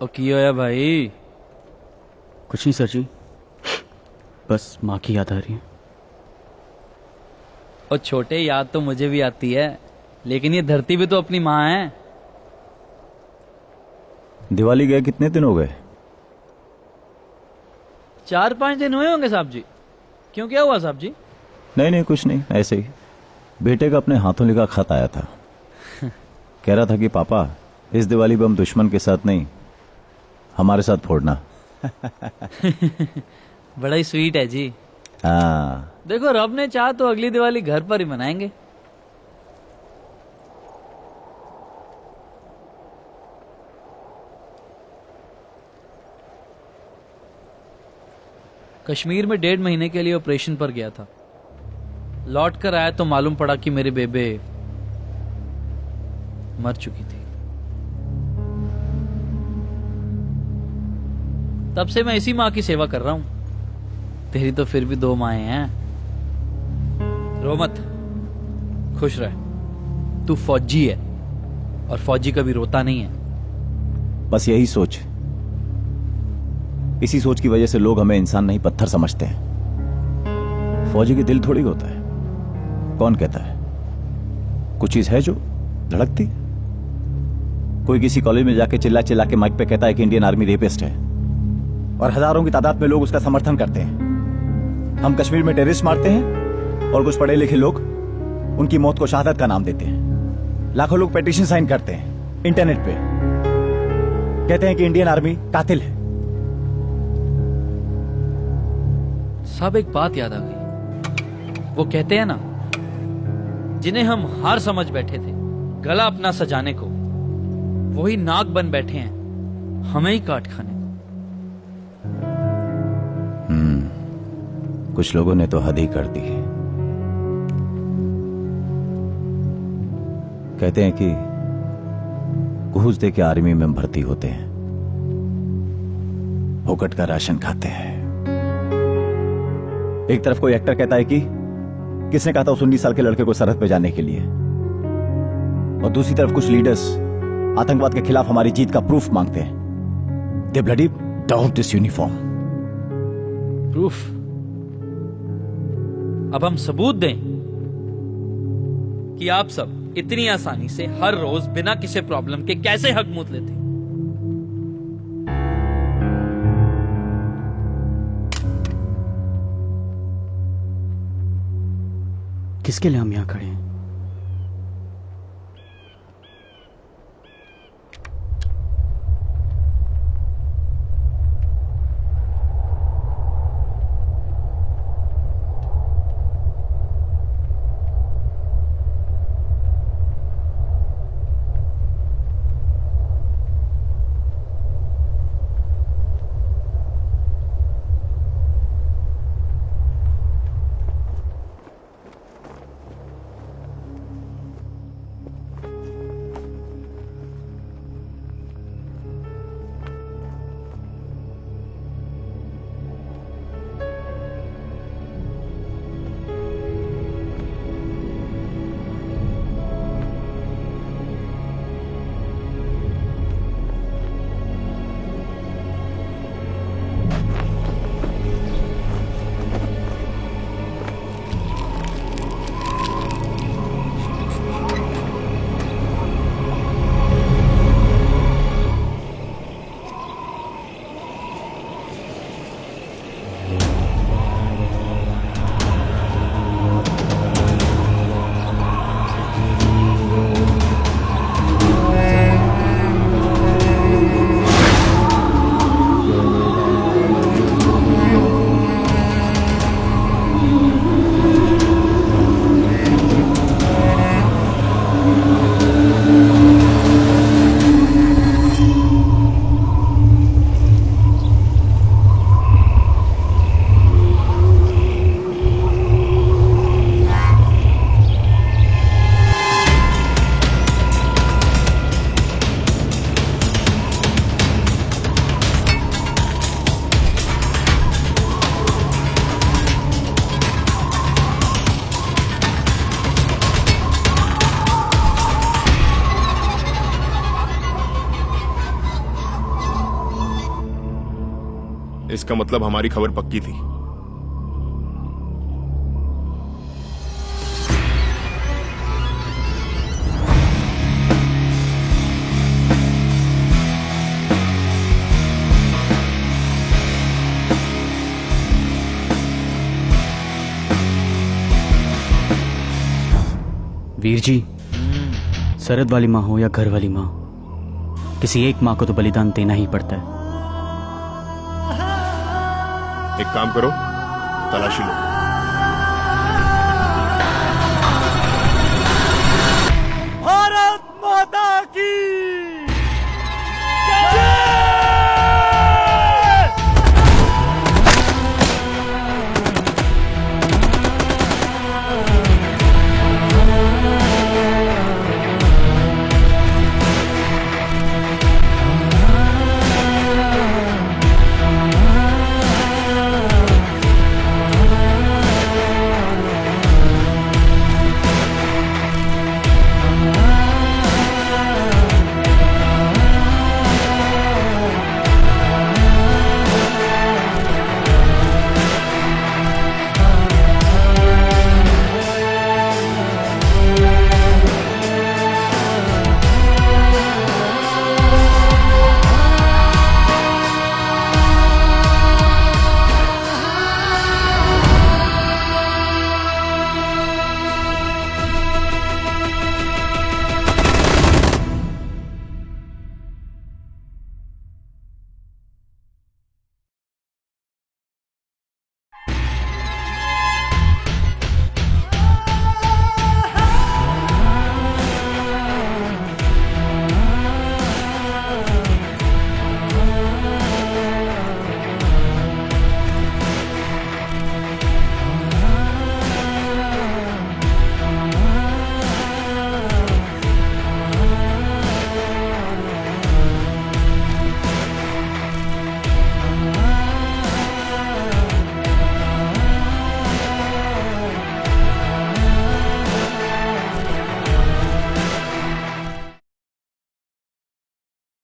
ओ की होया भाई? कुछ नहीं सर जी, बस माँ की याद आ रही है। और छोटे, याद तो मुझे भी आती है, लेकिन ये धरती भी तो अपनी माँ है। दिवाली गए कितने दिन हो गए? 4-5 दिन हुए होंगे साहब जी। क्यों, क्या हुआ साहब जी? नहीं नहीं, कुछ नहीं, ऐसे ही। बेटे का अपने हाथों लिखा खत आया था। कह रहा था कि पापा, इस दिवाली बम दुश्मन के साथ नहीं, हमारे साथ फोड़ना। बड़ा ही स्वीट है जी। हाँ। देखो, रब ने चाहा तो अगली दिवाली घर पर ही मनाएंगे। कश्मीर में 1.5 महीने के लिए ऑपरेशन पर गया था। लौट कर आया तो मालूम पड़ा कि मेरे बेबे मर चुकी थी। तब से मैं इसी माँ की सेवा कर रहा हूं। तेरी तो फिर भी 2 माएं हैं। रो मत, खुश रह। तू फौजी है और फौजी कभी रोता नहीं है। बस यही सोच, इसी सोच की वजह से लोग हमें इंसान नहीं पत्थर समझते हैं। फौजी के दिल थोड़ी होता है। कौन कहता है? कुछ चीज है जो धड़कती। कोई किसी कॉलेज में जाके चिल्ला चिल्ला के माइक पे कहता है कि इंडियन आर्मी रेपिस्ट है, और हजारों की तादाद में लोग उसका समर्थन करते हैं। हम कश्मीर में टेररिस्ट मारते हैं और कुछ पढ़े लिखे लोग उनकी मौत को शहादत का नाम देते हैं। लाखों लोग पेटिशन साइन करते हैं इंटरनेट पे, कहते हैं कि इंडियन आर्मी कातिल है। सब एक बात याद आ गई। वो कहते हैं ना, जिन्हें हम हार समझ बैठे थे गला अपना सजाने को, वही नाग बन बैठे हैं हमें ही काट खाने को। कुछ लोगों ने तो हद ही कर दी। कहते हैं कि घूस दे के आर्मी में भर्ती होते हैं, फोकट का राशन खाते हैं। एक तरफ कोई एक्टर कहता है कि किसने कहा था उस 19 साल के लड़के को सरहद पे जाने के लिए, और दूसरी तरफ कुछ लीडर्स आतंकवाद के खिलाफ हमारी जीत का प्रूफ मांगते हैं। They bloody doubt this uniform. Proof? अब हम सबूत दें कि आप सब इतनी आसानी से हर रोज बिना किसी प्रॉब्लम के कैसे हक मूत लेते हैं। किसके लिए हम यहाँ खड़े हैं? इसका मतलब हमारी खबर पक्की थी। वीर जी, सरहद वाली माँ हो या घर वाली माँ, किसी एक माँ को तो बलिदान देना ही पड़ता है। एक काम करो, तलाशी लो। भारत माता की